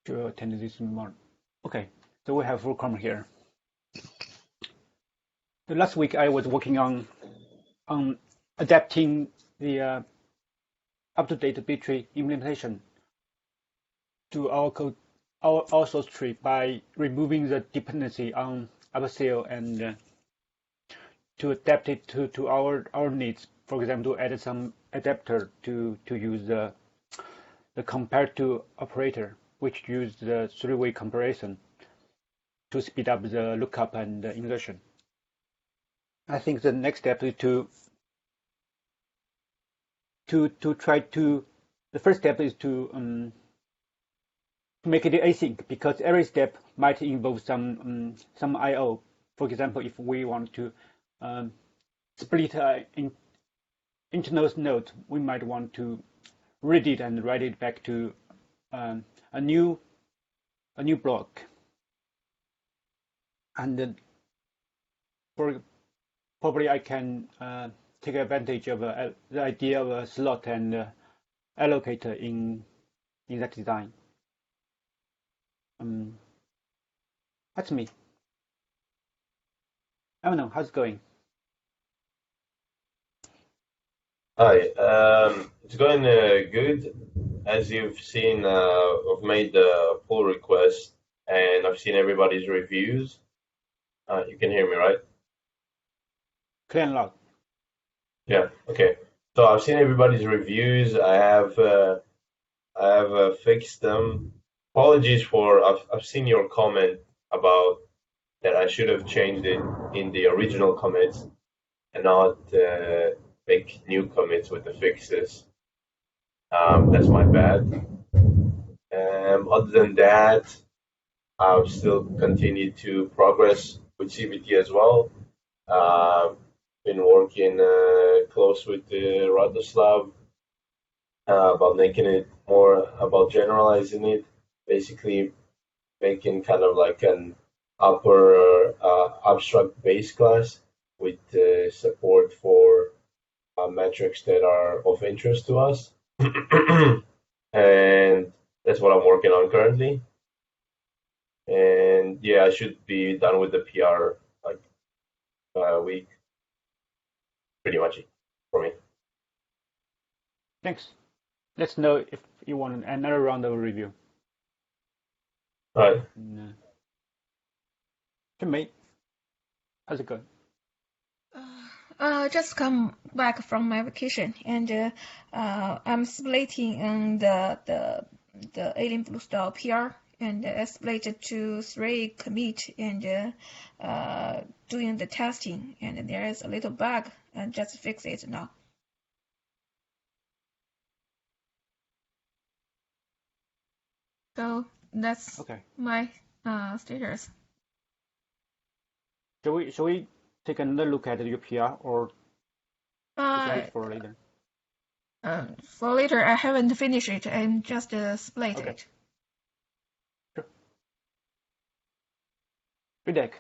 to attend this morning. Okay, so we have full comment here. The last week I was working on adapting the up-to-date B-tree implementation to our code, our source tree by removing the dependency on upsell and to adapt it to our needs. For example, to add some adapter to use the compare to operator, which use the three-way comparison to speed up the lookup and the insertion. I think the next step is to try to. The first step is to make it async, because every step might involve some I/O. For example, if we want to split in internal node, we might want to read it and write it back to a new block, and probably I can take advantage of the idea of a slot and allocator in that design. That's me. I don't know, how's it going? Hi, it's going good. As you've seen, I've made the pull request and I've seen everybody's reviews. You can hear me, right? Clear and loud. Yeah, okay. So I've seen everybody's reviews. I have fixed them. Apologies for I've seen your comment about that I should have changed it in the original commits and not make new commits with the fixes. That's my bad. Other than that, I've still continued to progress with CVT as well. Been working close with Radoslav about making it more about generalizing it, basically making kind of like an upper abstract base class with support for metrics that are of interest to us. And that's what I'm working on currently. And yeah, I should be done with the PR like a week. Pretty much it for me. Thanks. Let's know if you want another round of review. All right. Mate, how's it going? Just come back from my vacation, and I'm splitting the Alien Blue Star PR, and I split it to 3 commit and doing the testing, and there is a little bug, and just fix it now. So that's okay. My status. Shall we take another look at your PR or wait for later? For later, I haven't finished it. I'm just split it. Sure. Ridek.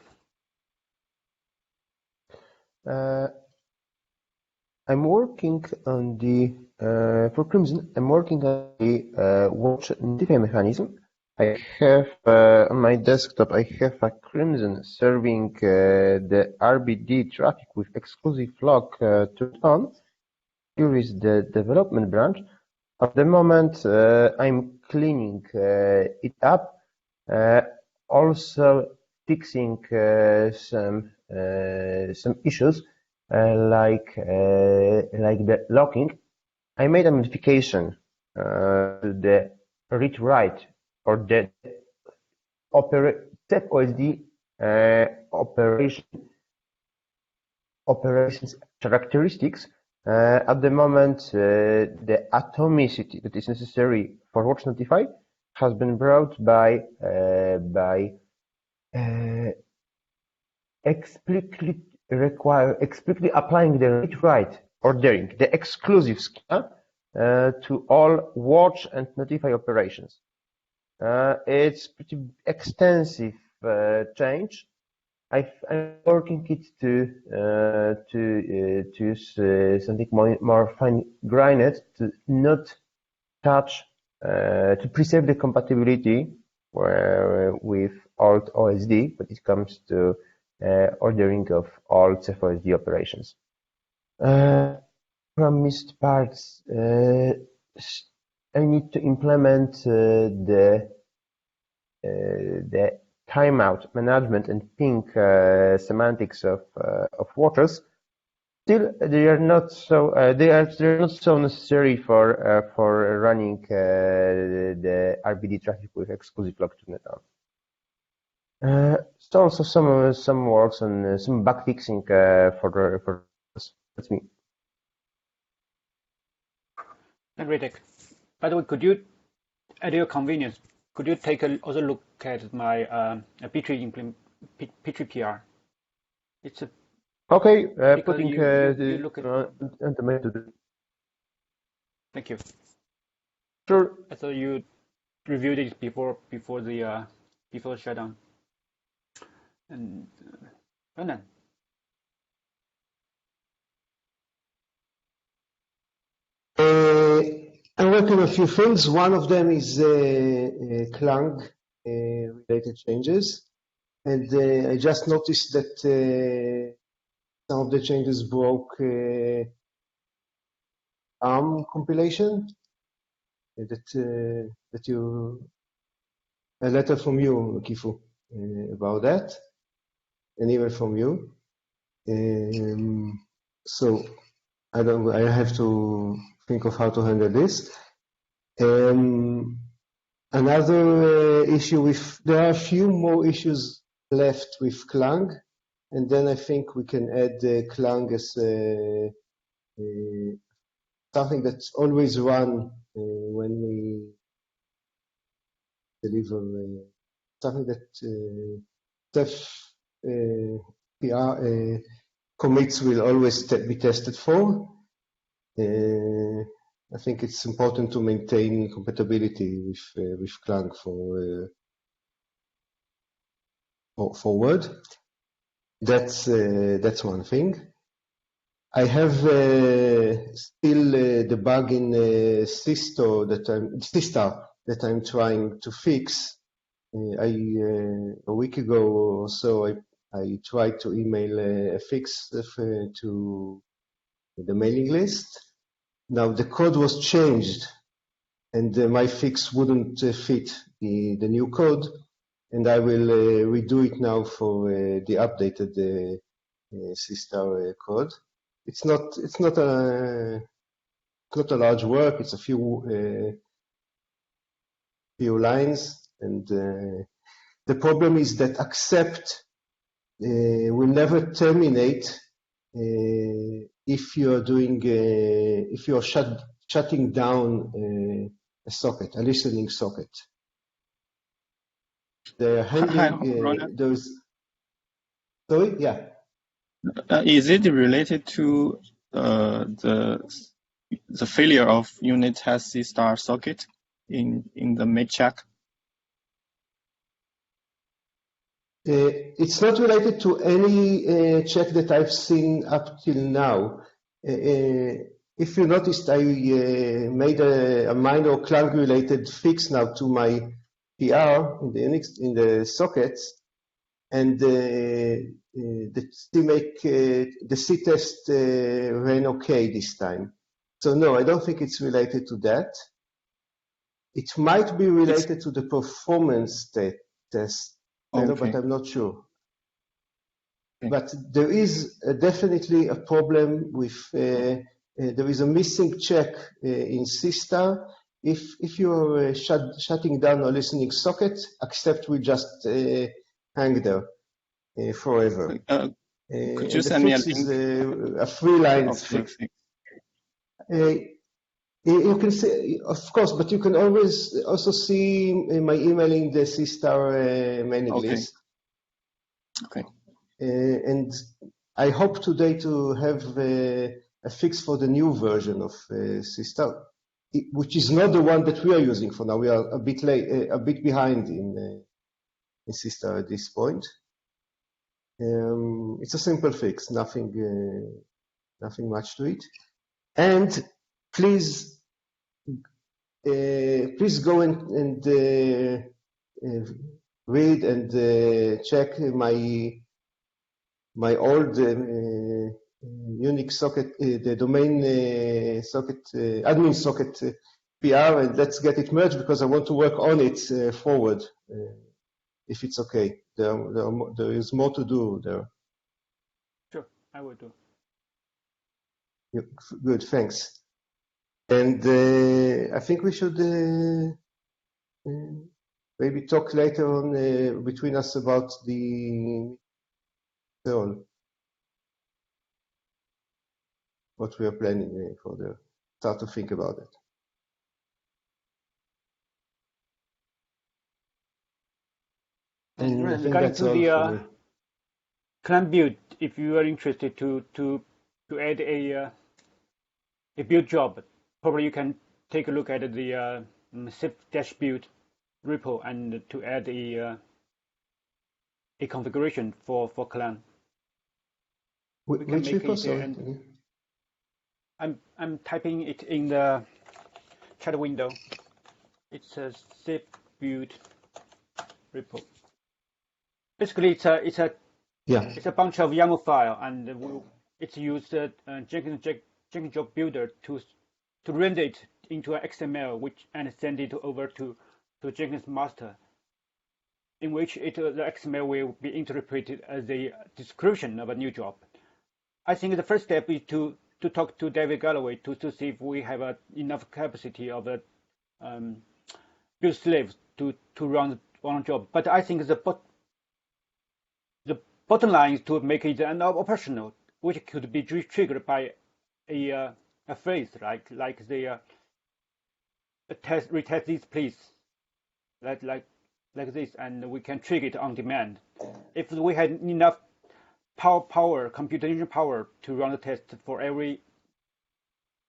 I'm working on the for Crimson. I'm working on the watch notify mechanism. I have on my desktop. I have a Crimson serving the RBD traffic with exclusive log turned on. Here is the development branch. At the moment, I'm cleaning it up. Also fixing some issues like the locking. I made a modification to the read-write or the TEP OSD operations characteristics. At the moment, the atomicity that is necessary for watch notify has been brought by explicitly applying the read-write ordering, the exclusive schema to all watch and notify operations. It's pretty extensive change. I'm working it to use something more fine-grained to not touch to preserve the compatibility with alt OSD when it comes to ordering of alt FOSD operations. Promised parts. I need to implement the timeout management and ping semantics of waters. Still, they are not so necessary for running the RBD traffic with exclusive log to NetApp. So also some works on some bug fixing for this. That's me. And Ritek, by the way, could you, at your convenience, could you take a also look at my P3 PR? It's a Okay, because putting you look at the method. Thank you. Sure. I thought you reviewed it before the shutdown. And Ronan. I'm working on a few things. One of them is Clang related changes, and I just noticed that some of the changes broke ARM compilation. That you a letter from you, Kifu, about that, an email from you. So I have to think of how to handle this. Another issue there are a few more issues left with Clang, and then I think we can add Clang as something that's always run when we deliver something that Ceph PR commits will always be tested for. I think it's important to maintain compatibility with Clang for forward. That's one thing. I have still the bug in SeaStor that I'm trying to fix. A week ago or so, I tried to email a fix to the mailing list. Now the code was changed, and my fix wouldn't fit the new code, and I will redo it now for the updated SeaStor code. It's not a large work. It's a few lines, and the problem is that accept will never terminate if you're doing if you're shutting down a socket, a listening socket. They're handling those. Sorry, yeah. Is it related to the failure of unit test SeaStor socket in the make check? It's not related to any check that I've seen up till now. If you noticed, I made a minor Clang-related fix now to my PR in the sockets, and the C-test ran okay this time. So no, I don't think it's related to that. It might be related to the performance test. Okay. But I'm not sure. Okay. But there is definitely a problem with, there is a missing check in SeaStor. If you're shutting down a listening socket, accept will just hang there forever. Could you send me a link? Is a 3-line fix. You can see, of course, but you can always also see my email in the SeaStor mailing list. Okay. And I hope today to have a fix for the new version of SeaStor, which is not the one that we are using for now. We are a bit late, a bit behind in SeaStor at this point. It's a simple fix, nothing much to it. And please go and read and check my old Unix socket, the domain socket, admin socket PR, and let's get it merged because I want to work on it forward, if it's okay. There is more to do there. Sure, I will do. Yeah, good, thanks. And I think we should maybe talk later on between us about the what we are planning for the start to think about it. And I think regarding that's to all the for me. clan build, if you are interested to add a build job, probably you can take a look at the zip-build repo and to add a configuration for clan. Which repo? Sorry. I'm typing it in the chat window. It's a zip-build repo. Basically, it's a bunch of YAML file, and it's used Jenkins job builder to render it into an XML, and send it over to Jenkins master, in which the XML will be interpreted as a description of a new job. I think the first step is to talk to David Galloway to see if we have enough capacity of build slaves to run one job. But I think the bottom line is to make it operational, which could be triggered by a phrase like the retest this please, like this, and we can trigger it on demand. If we had enough computational power to run the test for every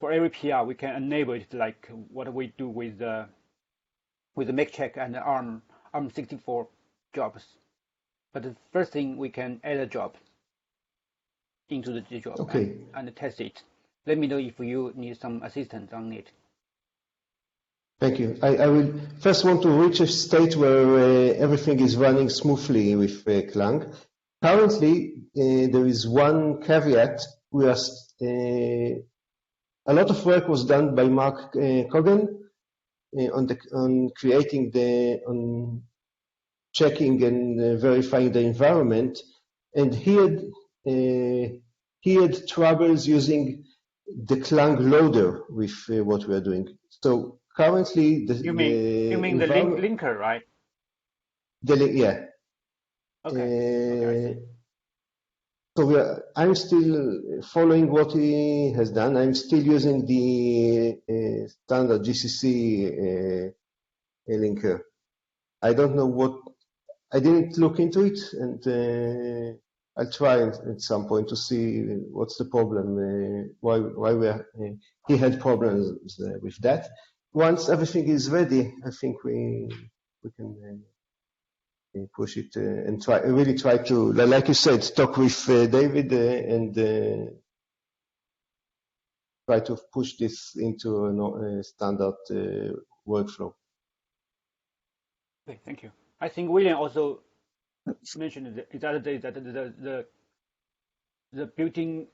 PR, we can enable it like what we do with the make check and the ARM64 jobs. But the first thing, we can add a job into the job and test it. Let me know if you need some assistance on it. Thank you. I will first want to reach a state where everything is running smoothly with Clang. Currently, there is one caveat. A lot of work was done by Mark Cogan on checking and verifying the environment, and he had troubles using the Clang loader with what we are doing. So currently, you mean the linker, right? Yeah. Okay. So I'm still following what he has done. I'm still using the standard GCC linker. I don't know I didn't look into it, and I'll try at some point to see what's the problem, why he had problems with that. Once everything is ready, I think we can push it and really try to, like you said, talk with David and try to push this into a standard workflow. Okay, thank you. I think William also mentioned the other day that the built-in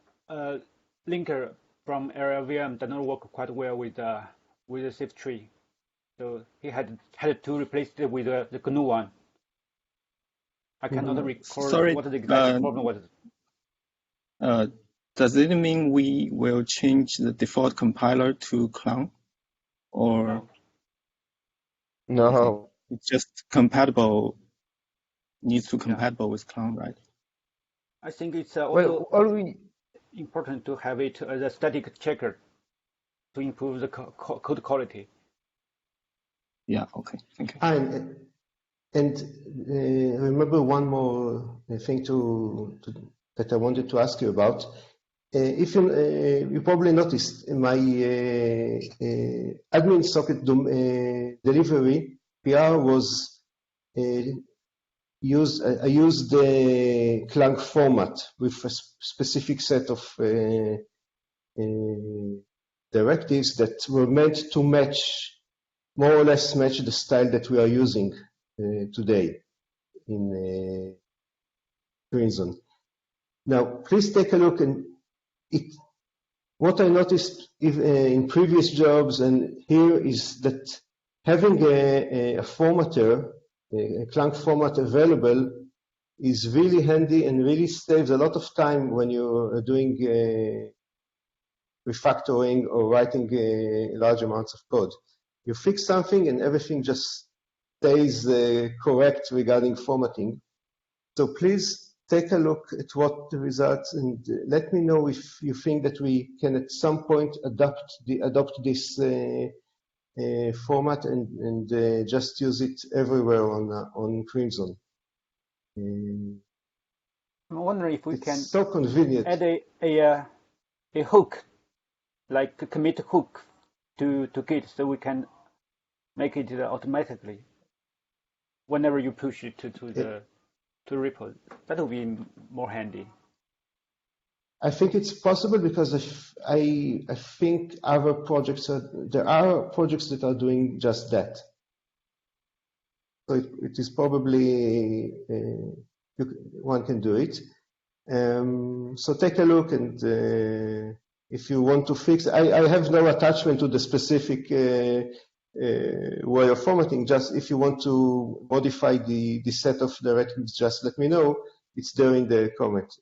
linker from LLVM does not work quite well with the SIF tree, so he had to replace it with the GNU one. I cannot recall what the exact problem was. Does it mean we will change the default compiler to Clang, or no? It's just compatible. Needs to compatible with Clang, right? I think it's also we important to have it as a static checker to improve the code quality. Yeah. Okay. Thank you. And remember one more thing that I wanted to ask you about. If you probably noticed my admin socket delivery PR was I used the Clang format with a specific set of directives that were meant to more or less match the style that we are using. today in Crimson. Now, please take a look, and what I noticed in previous jobs and here is that having a formatter, a Clang format available, is really handy and really saves a lot of time when you're doing refactoring or writing large amounts of code. You fix something and everything just stays correct regarding formatting. So please take a look at what the results and let me know if you think that we can at some point adopt this format and just use it everywhere on Crimson. I'm wondering if we can so convenient. add a hook, like a commit hook to Git, so we can make it automatically whenever you push it to the repo. That will be more handy. I think it's possible because I think other projects there are projects that are doing just that. So it is probably one can do it. So take a look, and if you want to fix, I have no attachment to the specific way of formatting. Just if you want to modify the set of directives, just let me know. It's there in the comment.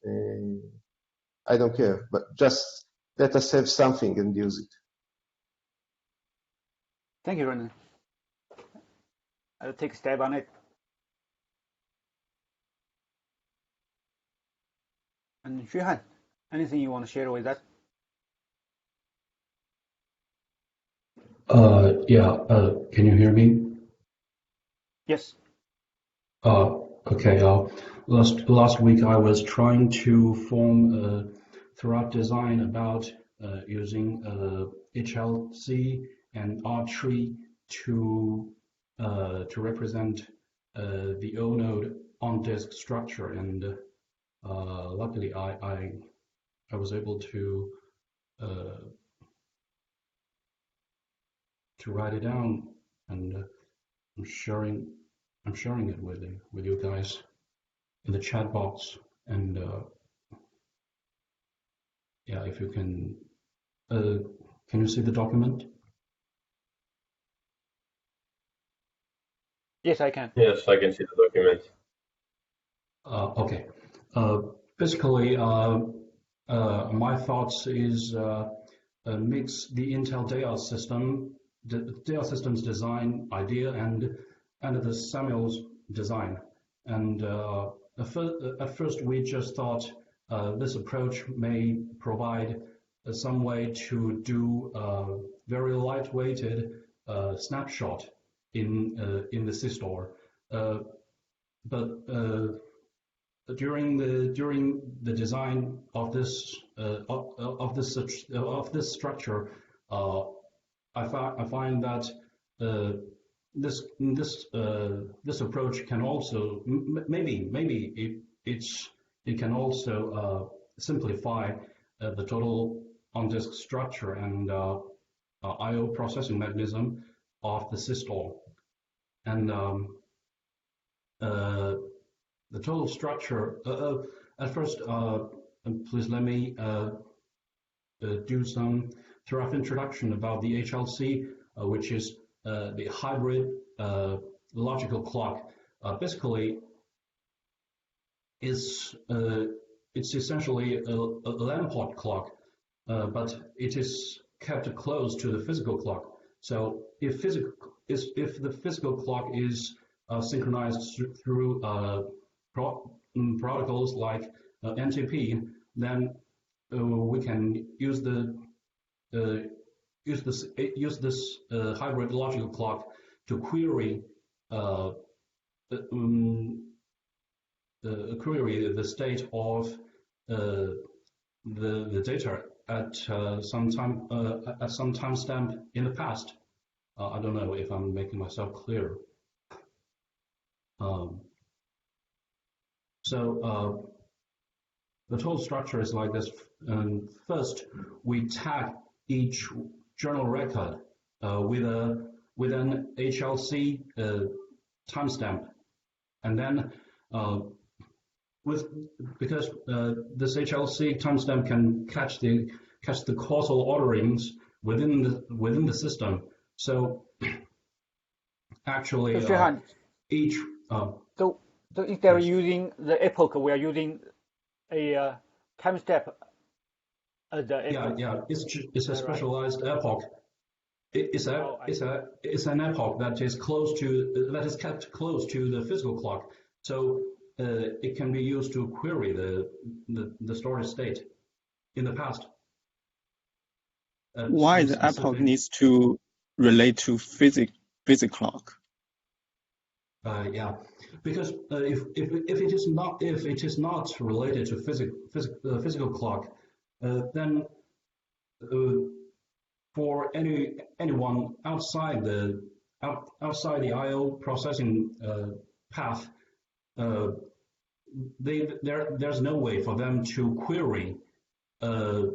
I don't care, but just let us have something and use it. Thank you, Renan. I'll take a stab on it. And Xuhan, anything you want to share with us? Can you hear me? Yes. Okay. Last week I was trying to form a throughout design about using HLC and R-tree to represent the O-node on-disk structure, and luckily I was able to write it down, and I'm sharing it with you guys in the chat box, and if you can you see the document? Yes, I can. Yes, I can see the document. Okay. Basically, my thoughts is mix the Intel Dale Systems design idea and the Samuel's design. And at first we just thought this approach may provide some way to do very lightweighted snapshot in the SeaStor. But during the design of this structure, I find that this approach can also maybe it can also simplify the total on-disk structure and I/O processing mechanism of the SeaStor, and the total structure. At first, please let me do some rough introduction about the HLC, which is the hybrid logical clock. Basically, it's essentially a Lamport clock, but it is kept close to the physical clock. So if the physical clock is synchronized through protocols like NTP, then we can use this hybrid logical clock to query the state of the data at some timestamp in the past. I don't know if I'm making myself clear. So the total structure is like this. First, we tag each journal record with an HLC timestamp, and then because this HLC timestamp can catch the causal orderings within the system. So actually, So each so instead of yes. using the epoch, we are using a timestamp as the epoch. Yeah. It's a specialized epoch. It's an epoch that is kept close to the physical clock. So it can be used to query the storage state in the past. Why the epoch needs to relate to physical clock? Yeah, because if it is not related to physical clock, then for anyone outside the I/O processing path, there's no way for them to query a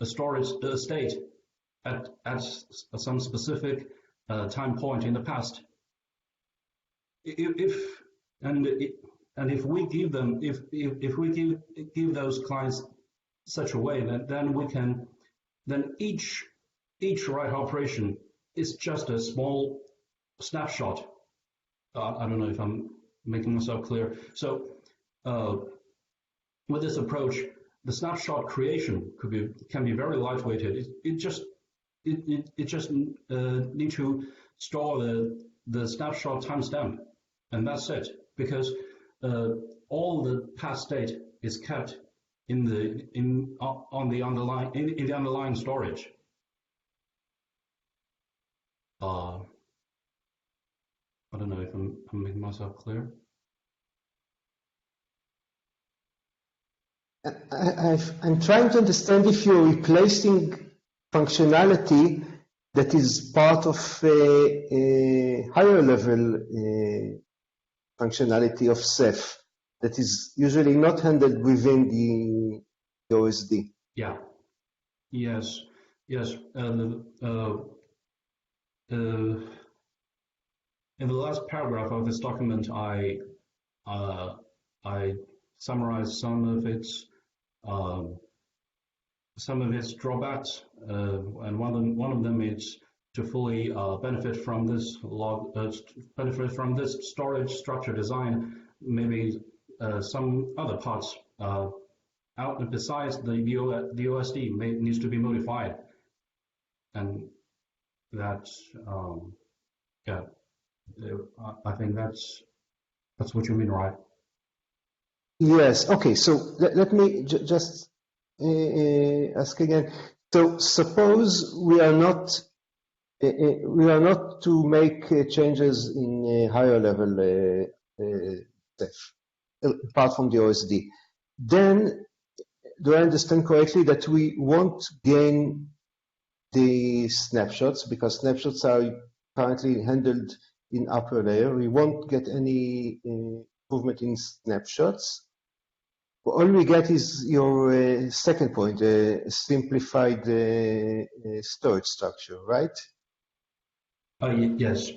storage state at some specific time point in the past. If we give them if we give those clients such a way that then each write operation is just a small snapshot. I don't know if I'm making myself clear. So with this approach, the snapshot creation can be very lightweighted. It just need to store the snapshot timestamp, and that's it. Because all the past state is kept in the underlying storage. I don't know if I'm making myself clear. I'm trying to understand if you're replacing functionality that is part of a higher level functionality of Ceph that is usually not handled within the OSD. Yeah. Yes. In the last paragraph of this document, I summarized some of its drawbacks, and one of them is to fully benefit from this storage structure design. Maybe some other parts out besides the OSD needs to be modified, and that's yeah. I think that's what you mean, right? Yes. Okay. So let me just ask again. So suppose we are not to make changes in a higher level Ceph, apart from the OSD. Then, do I understand correctly that we won't gain the snapshots because snapshots are currently handled in upper layer? We won't get any improvement in snapshots. All we get is your second point, simplified storage structure, right? Yes.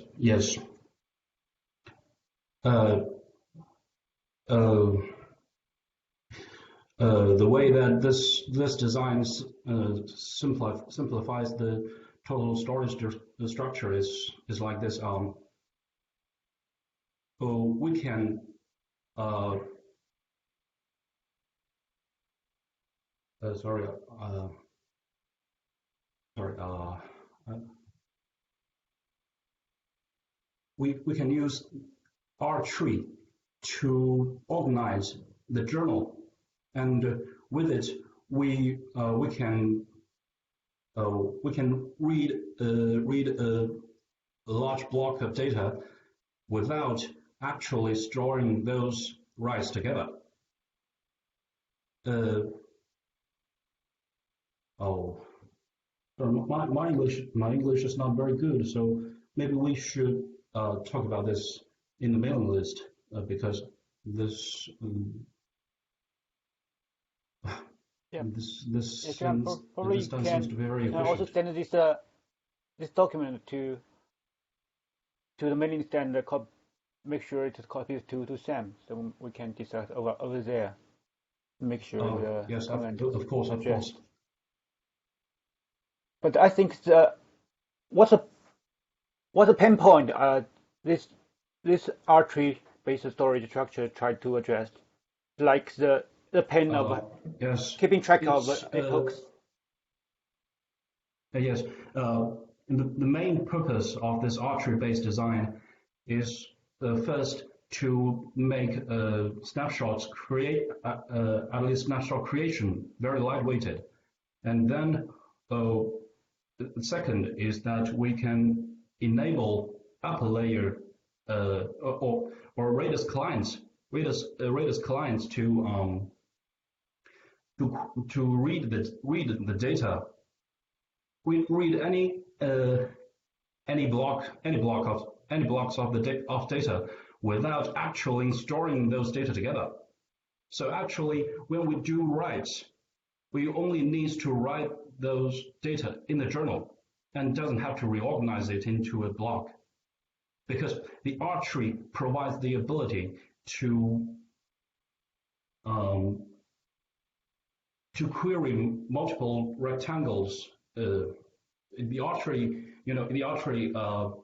The way that this design simplifies the total storage structure is like this. We can we can use R tree to organize the journal, and with it we can read a large block of data without actually storing those writes together. My English is not very good, so maybe we should talk about this in the mailing list because this this seems to be very efficient. Also send this document to the mailing list and make sure it copies to Sam, so we can discuss over there. Make sure the Yes, comment of course. But I think what's the pain point this R-tree-based storage structure tried to address, like the pain of keeping track of epochs. Yes, the main purpose of this R-tree-based design is first to make snapshots at least snapshot creation very lightweighted, and then the second is that we can enable upper layer or Redis clients to read the data. We read any blocks of data without actually storing those data together. So actually, when we do writes, we only need to write those data in the journal and doesn't have to reorganize it into a block, because the R-tree provides the ability to query multiple rectangles. The R-tree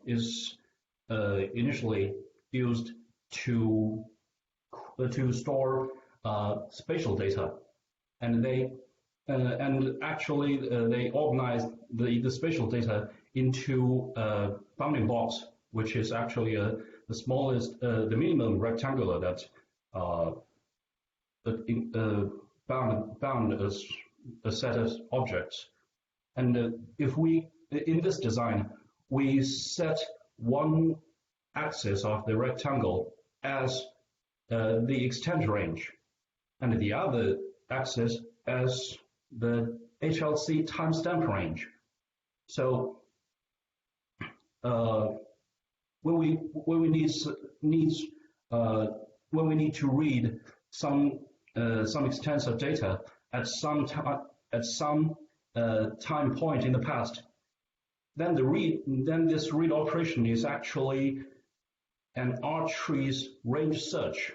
is initially used to store spatial data, and they organize the spatial data into bounding blocks, which is actually the smallest, the minimum rectangular that bound a set of objects. And if we, in this design, we set one axis of the rectangle as the extent range, and the other axis as the HLC timestamp range. So when we need to read some extents of data at some time point in the past, then this read operation is actually an R-tree's range search.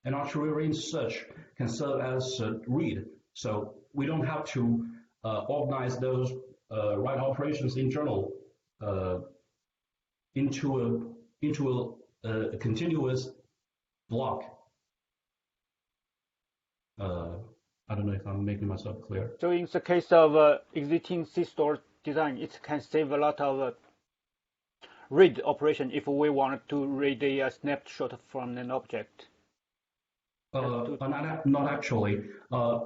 An R-tree range search can serve as read, so we don't have to organize those write operations in journal into a continuous block. I don't know if I'm making myself clear. So in the case of existing SeaStor design, it can save a lot of read operation if we want to read a snapshot from an object. Not actually. I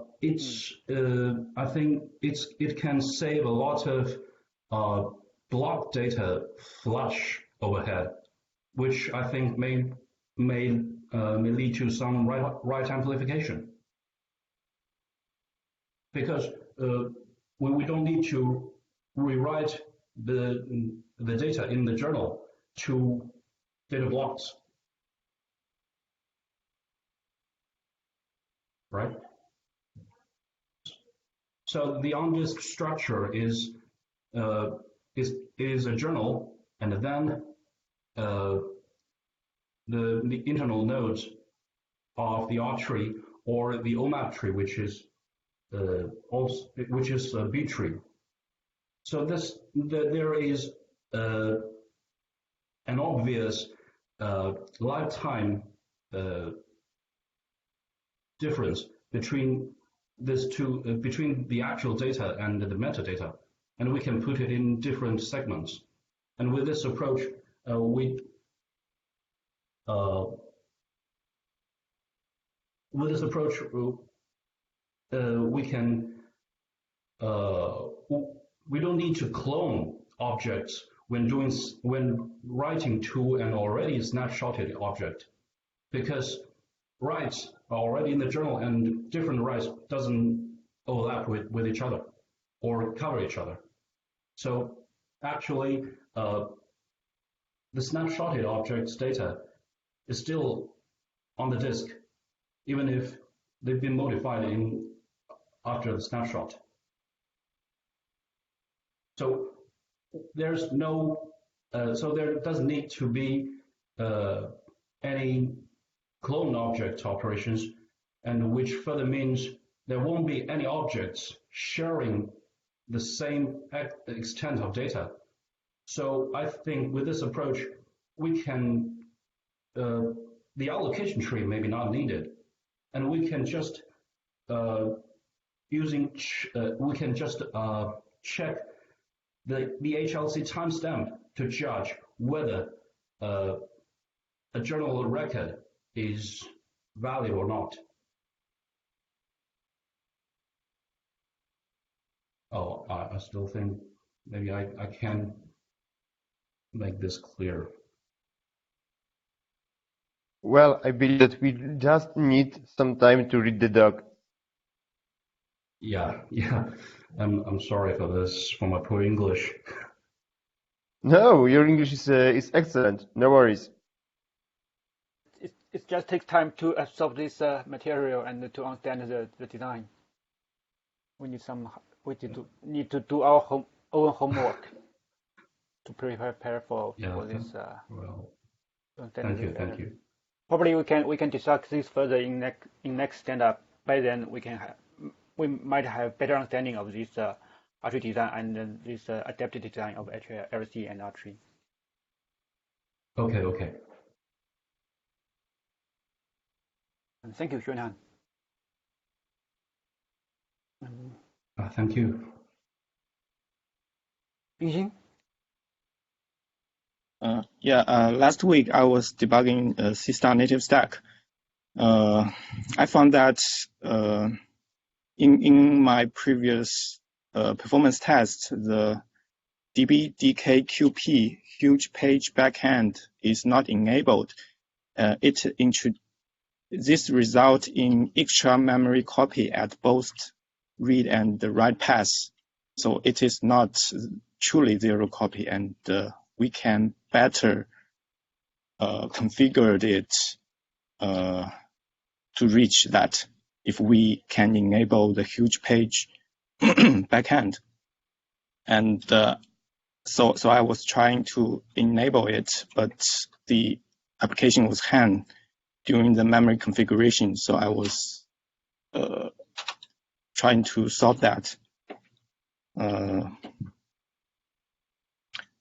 think it can save a lot of block data flush overhead, which I think may lead to some write amplification. Because we don't need to rewrite the data in the journal to data blocks, right? So the on-disk structure is a journal, and then the internal nodes of the R-tree or the OMAP tree, which is a B tree. So there is an obvious lifetime difference between between the actual data and the metadata, and we can put it in different segments. And with this approach, we don't need to clone objects when writing to an already snapshotted object, because writes are already in the journal and different writes doesn't overlap with each other or cover each other. So actually, the snapshotted object's data is still on the disk, even if they've been modified after the snapshot. So there doesn't need to be any clone object operations, and which further means there won't be any objects sharing the same extent of data. So I think with this approach, we can, the allocation tree may be not needed, and we can just check the HLC timestamp to judge whether a journal record is valid or not. Oh, I still think maybe I can make this clear. Well, I believe that we just need some time to read the doc. Yeah. I'm sorry for this, for my poor English. No, your English is excellent. No worries. It just takes time to absorb this material and to understand the design. We need to do our own homework to prepare for this. Well, thank you. Probably we can discuss this further in next stand-up. By then we might have better understanding of this R-tree design and this adaptive design of HLC and R-tree. Okay. And thank you, Xuanhan. Thank you. Yingxin? Last week I was debugging SeaStor native stack. I found that in my previous performance test, the DBDKQP huge page backend is not enabled. This results in extra memory copy at both read and write paths. So it is not truly zero copy, and we can better configure it to reach that if we can enable the huge page backend. And so I was trying to enable it, but the application was hang during the memory configuration. So I was trying to solve that.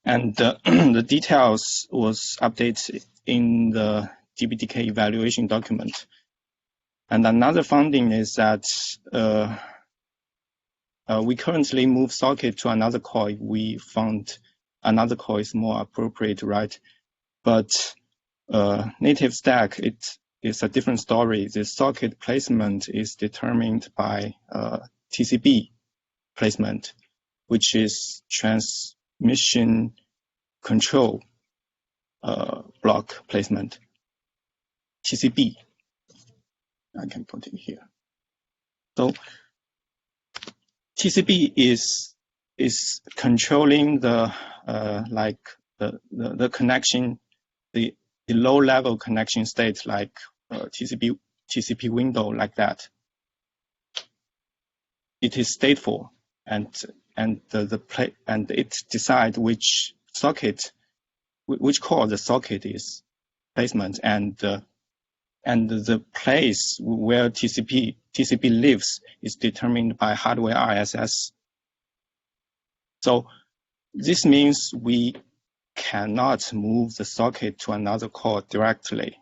And the details was updated in the DBDK evaluation document. And another finding is that we currently move socket to another core. We found another core is more appropriate, right? But native stack, it is a different story. The socket placement is determined by TCB placement, which is transmission control block placement, TCB. I can put it here. So TCB is controlling the the connection, the low level connection state, like TCP window, like that. It is stateful, and it decides which socket, which core the socket is placement, and the place where TCP lives is determined by hardware RSS. So this means we cannot move the socket to another core directly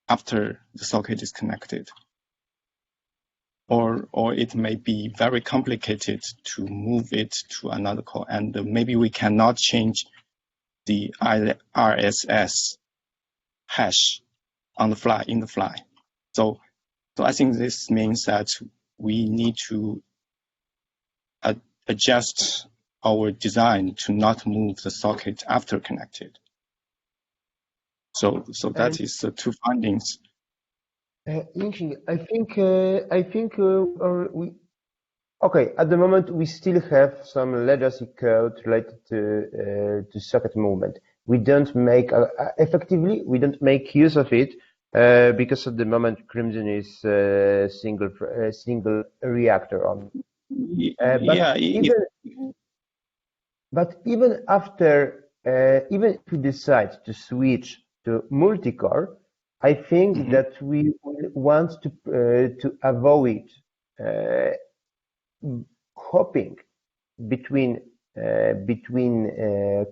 after the socket is connected. Or it may be very complicated to move it to another core, and maybe we cannot change the RSS hash in the fly. So I think this means that we need to adjust our design to not move the socket after connected. So that is the two findings. Yingxin, I think okay. At the moment, we still have some legacy code related to socket movement. We don't make effectively. We don't make use of it because at the moment Crimson is single reactor on. But even after even if we decide to switch to multi-core, I think that we want to avoid hopping between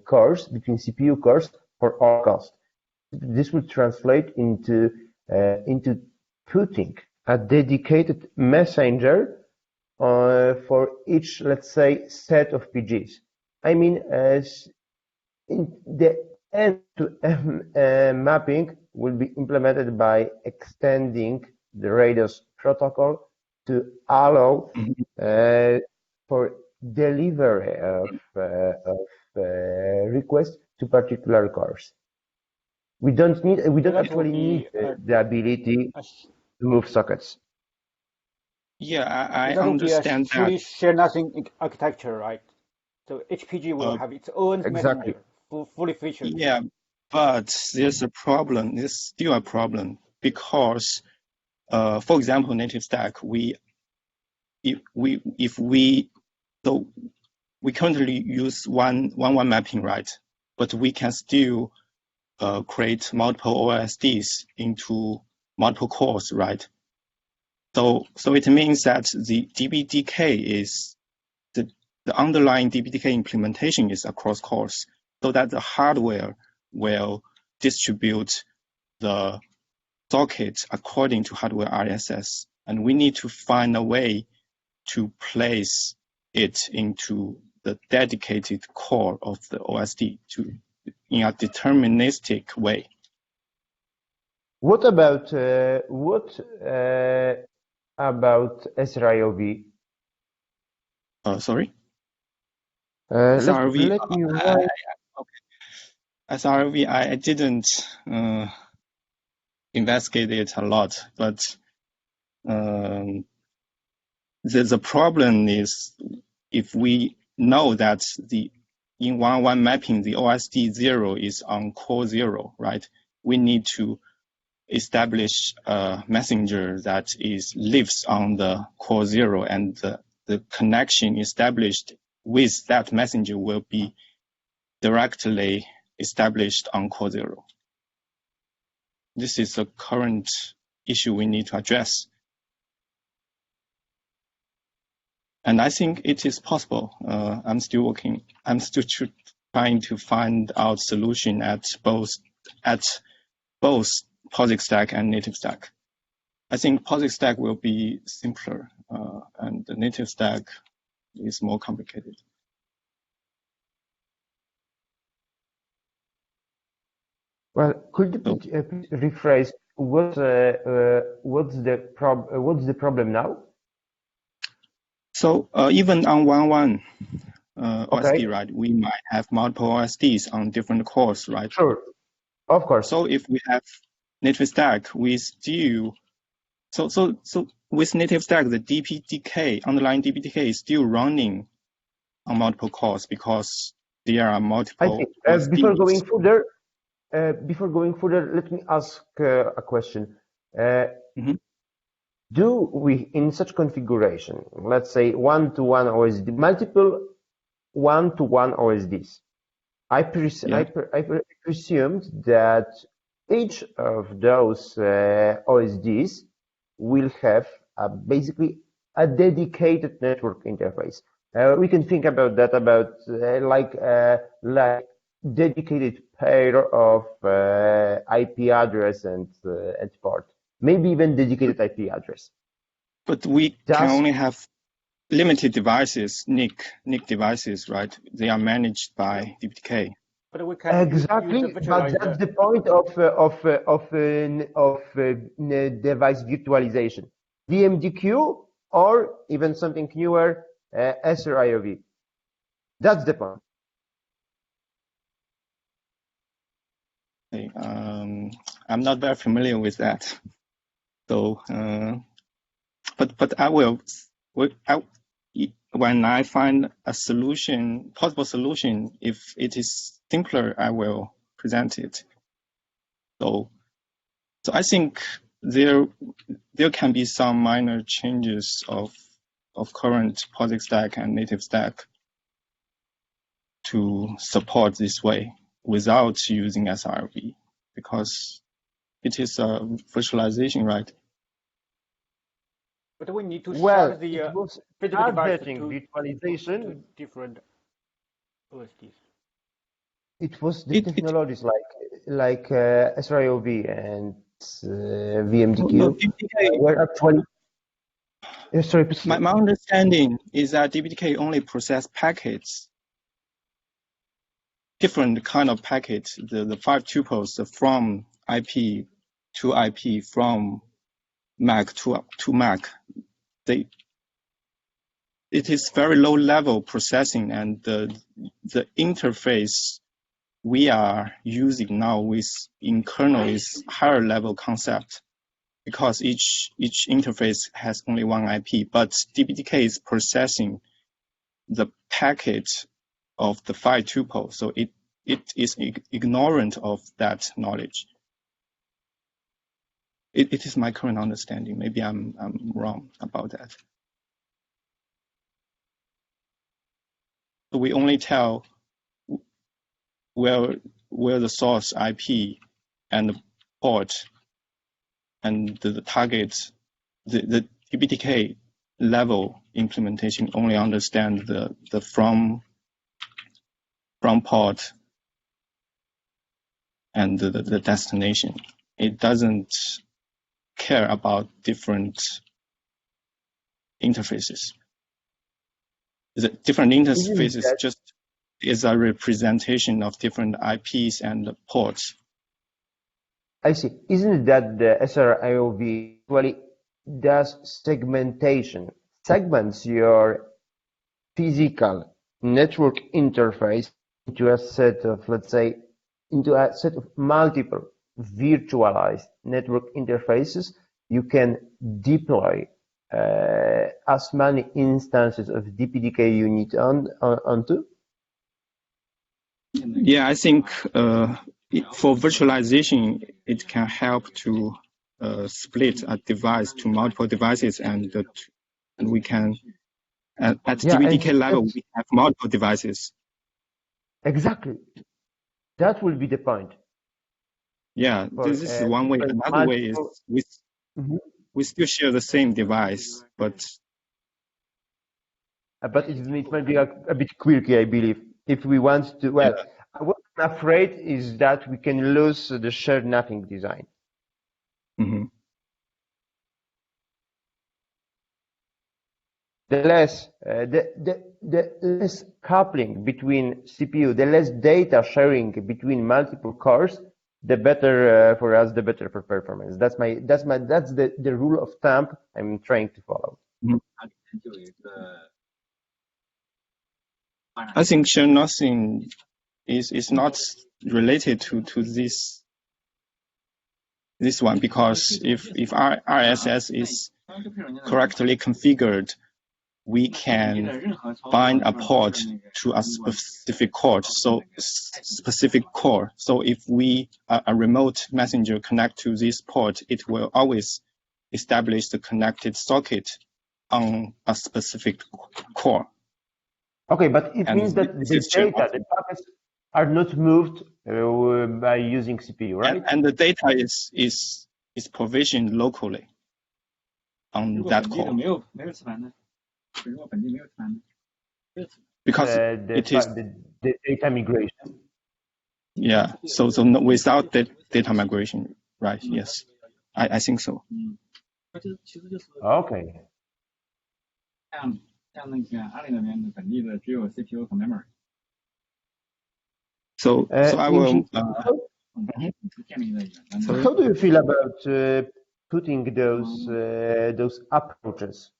cores, between CPU cores for all cost. This would translate into putting a dedicated messenger for each, let's say, set of PGs. I mean, in the end-to-end mapping will be implemented by extending the radius protocol to allow for delivery of requests to particular cores. We don't actually need the ability to move sockets. Yeah, I that understand would be a fully share nothing architecture, right? So HPG will have its own exactly. messenger, fully featured. Yeah, but there's a problem. There's still a problem because, for example, native stack, if we currently use one mapping, right? But we can still create multiple OSDs into multiple cores, right? So it means that the DBDK is the underlying DBDK implementation is across cores, so that the hardware will distribute the sockets according to hardware RSS, and we need to find a way to place it into the dedicated core of the OSD in a deterministic way. What about SRIOV? Sorry? SRV. Let me write. SRV, I didn't investigate it a lot, but the problem is if we know that in 1.1 mapping, the OSD 0 is on core 0, right? We need to establish a messenger that lives on the core 0, and the connection established with that messenger will be directly established on core 0. This is a current issue we need to address. And I think it is possible. I'm still working. I'm still trying to find out solution at both POSIX stack and native stack. I think POSIX stack will be simpler, and the native stack is more complicated. Well, could you please rephrase what's the problem now? So even on 1.1 okay. OSD, right, we might have multiple OSDs on different cores, right? Sure, of course. So if we have native stack, we still so with native stack, the DPDK underlying DPDK is still running on multiple cores because there are multiple. I think before going further, let me ask a question. Do we, in such configuration, let's say one-to-one OSD, multiple one-to-one OSDs, I presumed that each of those OSDs will have basically a dedicated network interface. We can think about that, like dedicated pair of IP address and port. Maybe even dedicated IP address. But we can only have limited devices, NIC devices, right? They are managed by DPDK. But we can exactly, but that's the point of device virtualization. DMDQ or even something newer, SRIOV. That's the point. Okay, I'm not very familiar with that. So, but I will. When I find a solution, possible solution, if it is simpler, I will present it. So I think there can be some minor changes of current POSIX stack and native stack to support this way. without using sRV because it is a virtualization, right? But we need to Well, share the it was physical device targeting to virtualization. different OSDs. It was the technologies like SRIOV and VMDQ No, DPDK, were actually. Sorry, please. my understanding is that DPDK only process packets, different kind of packets, the 5 tuples from IP to IP, from MAC to MAC. It is very low level processing, and the interface we are using now in kernel is higher level concept because each interface has only one IP, but DPDK is processing the packet of the 5 tuple, so it is ignorant of that knowledge. It is my current understanding. Maybe I'm wrong about that. So we only tell where the source IP and the port and the target, the DPDK level implementation only understand the from port and the destination. It doesn't care about different interfaces. The different interfaces just is a representation of different IPs and ports. I see. Isn't it that the SRIOV actually does segmentation, segments your physical network interface into a set of, let's say, into a set of multiple virtualized network interfaces you can deploy as many instances of DPDK you need onto? Yeah, I think for virtualization, it can help to split a device to multiple devices, and we can at DPDK level we have multiple devices. Exactly, that will be the point. Yeah, this is one way. Another way is we still share the same device, but it might be a bit quirky, I believe. If we want to, well, yeah. What I'm afraid is that we can lose the shared nothing design. Mm-hmm. The less the less coupling between CPU, the less data sharing between multiple cores, the better for us, the better for performance. That's the rule of thumb I'm trying to follow. Mm-hmm. I think share nothing is not related to this one, because if our RSS is correctly configured, we can bind a port to a specific core. So if a remote messenger connect to this port, it will always establish the connected socket on a specific core. Okay, but it means that the data, the packets are not moved by using CPU, right? And the data is provisioned locally on that core. Because it is the data migration. Yeah, so no, without the data migration, right? Yes, I think so. Okay. So I will. So how do you feel about putting those approaches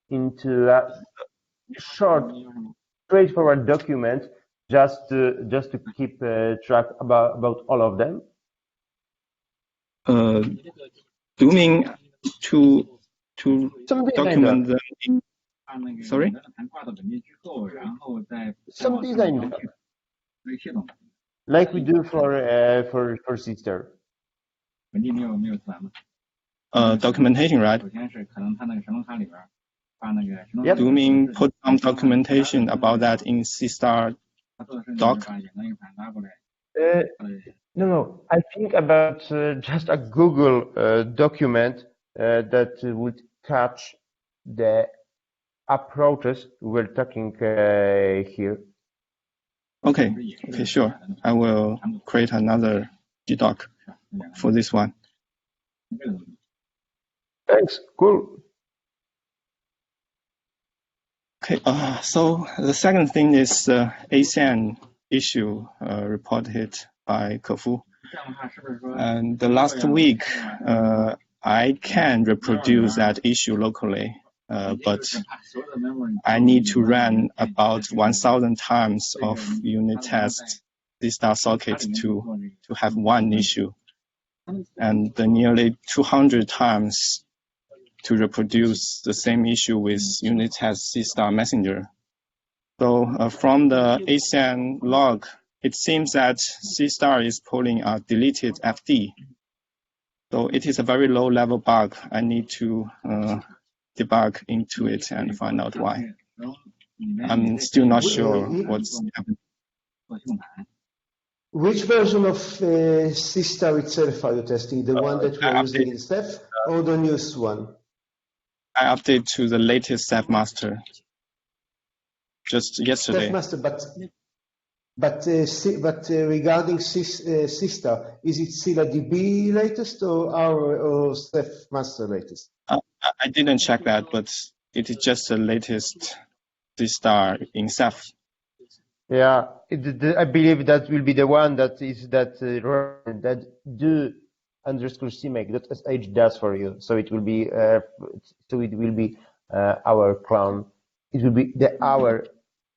into a short, straightforward document, just to keep track about all of them? Do you mean to document them? Sorry. Some design, like we do for SeaStor. Documentation, right? Yep. Do you mean put some documentation about that in SeaStor doc? No. I think about just a Google document that would catch the approaches we're talking here. Okay, sure. I will create another GDoc for this one. Thanks. Cool. Okay, so the second thing is ASEAN issue reported by Kefu. And the last week, I can reproduce that issue locally, but I need to run about 1,000 times of unit test SeaStor socket to have one issue, and nearly 200 times to reproduce the same issue with unit test SeaStor messenger. So from the ASEAN log, it seems that SeaStor is pulling a deleted FD. So it is a very low level bug. I need to debug into it and find out why. I'm still not sure what's happening. Which version of SeaStor itself are you testing? The one that we are using in Ceph or the newest one? I update to the latest Ceph master just yesterday. Ceph master, but regarding SeaStor, is it ScyllaDB latest or Ceph master latest? I didn't check that, but it is just the latest SeaStor in Ceph. Yeah, I believe that will be the one that do underscore cmake.sh does for you. So it will be our clone. It will be our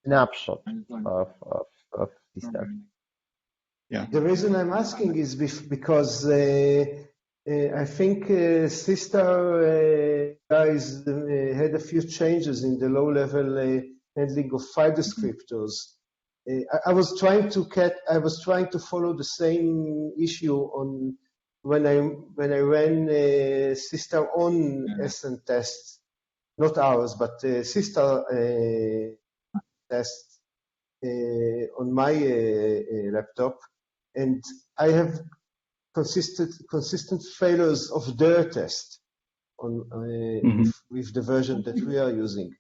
snapshot of SeaStor. Yeah. The reason I'm asking is because I think SeaStor guys had a few changes in the low-level handling of file descriptors. I was trying to follow the same issue on when I ran SeaStor on SN tests, not ours, but SeaStor tests on my laptop, and I have consistent failures of their test on with the version that we are using.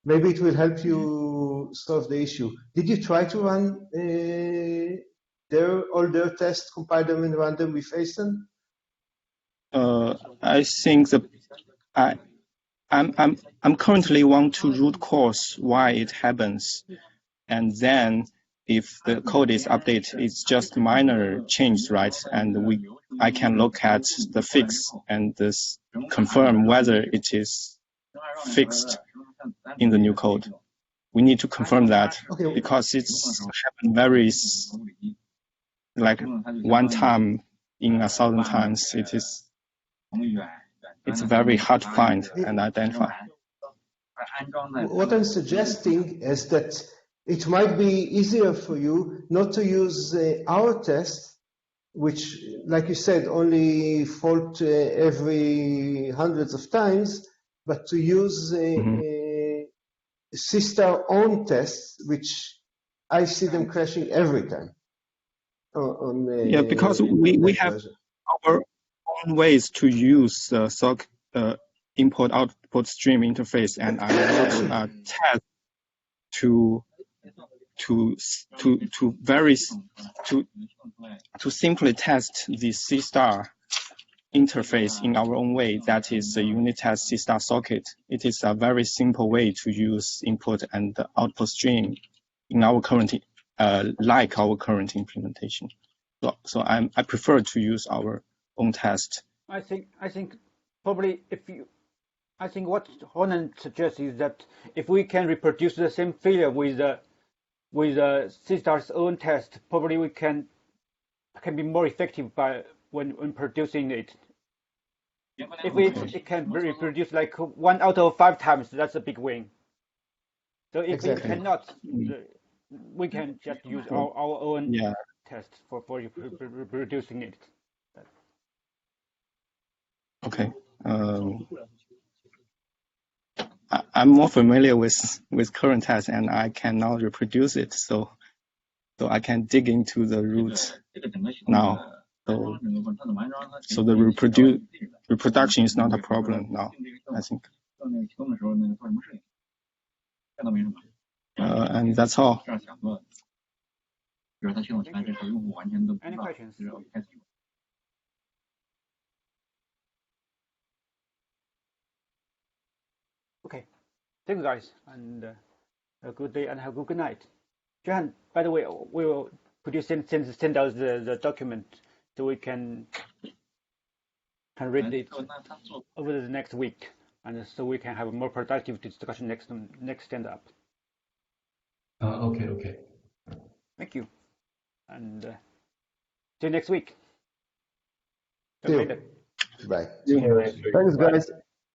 Maybe it will help you solve the issue. Did you try to run all their tests, compile them, and run them with ASN? I think I'm currently want to root cause why it happens, and then if the code is updated, it's just minor change, right? And I can look at the fix and confirm whether it is fixed in the new code. We need to confirm that because it's happened very like one time in 1,000 times. It's very hard to find and identify. What I'm suggesting is that it might be easier for you not to use our test, which, like you said, only fault every hundreds of times, but to use SeaStor own tests, which I see them crashing every time. Yeah, because we have version. Our own ways to use SOC import-output stream interface, and I wrote a test to simply test the SeaStor interface in our own way. That is the unit test SeaStor socket. It is a very simple way to use input and output stream in our current implementation. So I prefer to use our own test. I think probably I think what Honan suggests is that if we can reproduce the same failure with SeaStor's own test, probably we can be more effective when producing it. If it can be reproduced like 1 out of 5 times, that's a big win. So if we cannot, we can just use our own test for reproducing it. Okay. I'm more familiar with current test, and I cannot reproduce it. So so I can dig into the roots now. So the reproduction is not a problem now, I think. And that's all. Any questions? Okay. Thank you guys, and a good day and have a good night. Johan, by the way, could you send us the document so we can read it over the next week, and so we can have a more productive discussion next stand up. Okay. Thank you, and see you next week. See you. Bye. See you next week. Thanks, Bye. guys.